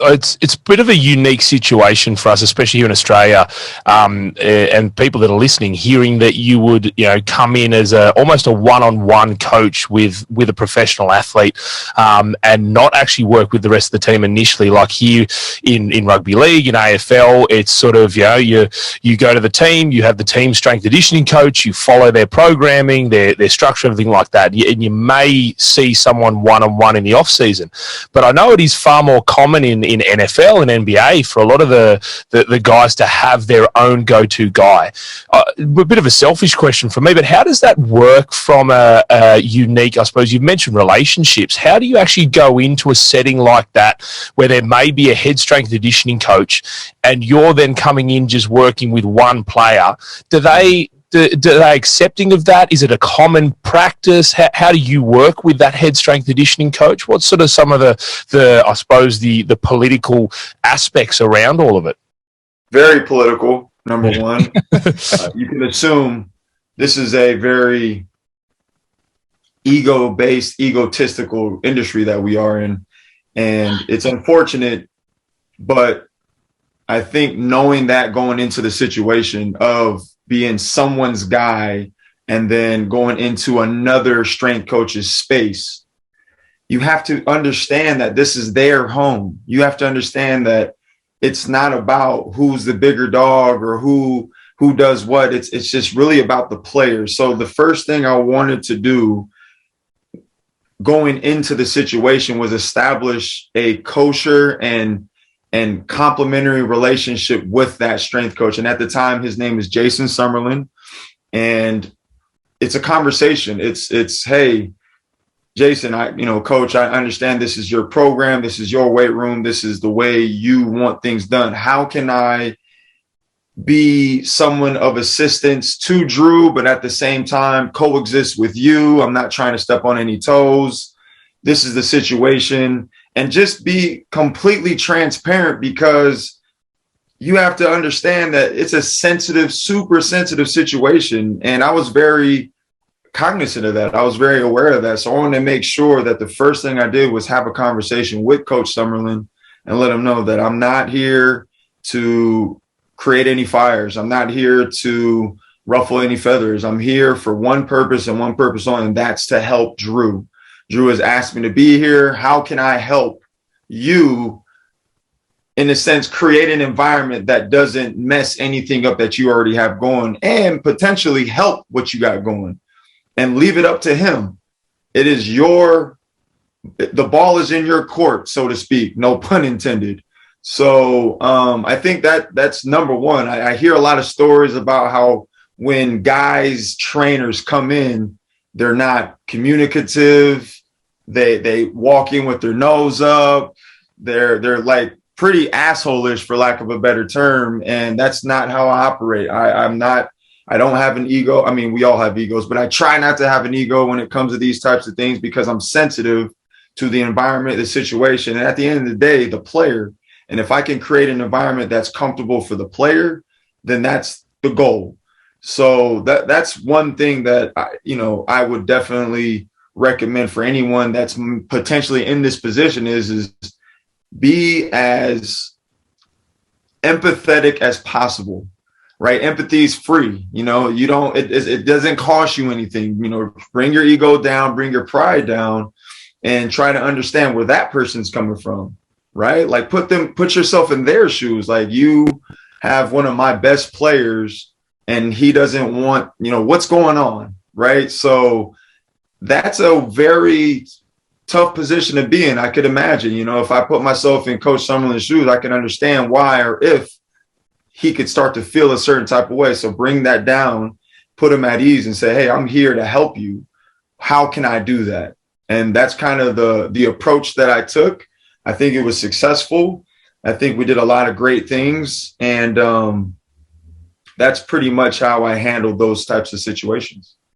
It's a bit of a unique situation for us, especially here in Australia, and people that are listening, hearing that you would, come in as almost a one-on-one coach with a professional athlete, and not actually work with the rest of the team initially. Like here in rugby league, in AFL, it's sort of you go to the team, you have the team strength conditioning coach, you follow their programming, their structure, everything like that, and you may see someone one-on-one in the off season. But I know it is far more common in NFL and NBA for a lot of the guys to have their own go-to guy. A bit of a selfish question for me, but how does that work from a unique, I suppose you've mentioned relationships. How do you actually go into a setting like that where there may be a head strength conditioning coach and you're then coming in just working with one player? Do they accepting of that? Is it a common practice? How do you work with that head strength conditioning coach? What's sort of some of the I suppose the political aspects around all of it? Very political, number one. You can assume this is a very ego-based, egotistical industry that we are in. And it's unfortunate, but I think knowing that going into the situation of being someone's guy and then going into another strength coach's space, you have to understand that this is their home. You have to understand that it's not about who's the bigger dog or who does what. It's just really about the players. So the first thing I wanted to do going into the situation was establish a kosher and complementary relationship with that strength coach. And at the time, his name is Jason Summerlin. And it's a conversation. It's, hey, Jason, coach, I understand this is your program. This is your weight room. This is the way you want things done. How can I be someone of assistance to Drew, but at the same time coexist with you? I'm not trying to step on any toes. This is the situation. And just be completely transparent, because you have to understand that it's a sensitive, super sensitive situation. And I was very cognizant of that. I was very aware of that. So I wanted to make sure that the first thing I did was have a conversation with Coach Summerlin and let him know that I'm not here to create any fires. I'm not here to ruffle any feathers. I'm here for one purpose and one purpose only, and that's to help Drew. Drew has asked me to be here. How can I help you, in a sense, create an environment that doesn't mess anything up that you already have going, and potentially help what you got going, and leave it up to him. It is the ball is in your court, so to speak, no pun intended. So I think that's number one. I hear a lot of stories about how when guys, trainers come in, they're not communicative. They walk in with their nose up. They're like pretty asshole-ish, for lack of a better term. And that's not how I operate. I don't have an ego. I mean, we all have egos, but I try not to have an ego when it comes to these types of things, because I'm sensitive to the environment, the situation. And at the end of the day, the player. And if I can create an environment that's comfortable for the player, then that's the goal. So that's one thing that I would definitely recommend for anyone that's potentially in this position is be as empathetic as possible, right? Empathy is free. It doesn't cost you anything. Bring your ego down, bring your pride down, and try to understand where that person's coming from, right? Like put yourself in their shoes. Like, you have one of my best players and he doesn't want, what's going on, right? So that's a very tough position to be in. I could imagine, if I put myself in Coach Summerlin's shoes, I can understand why, or if he could start to feel a certain type of way. So bring that down, put him at ease and say, hey, I'm here to help you. How can I do that? And that's kind of the approach that I took. I think it was successful. I think we did a lot of great things. And that's pretty much how I handled those types of situations.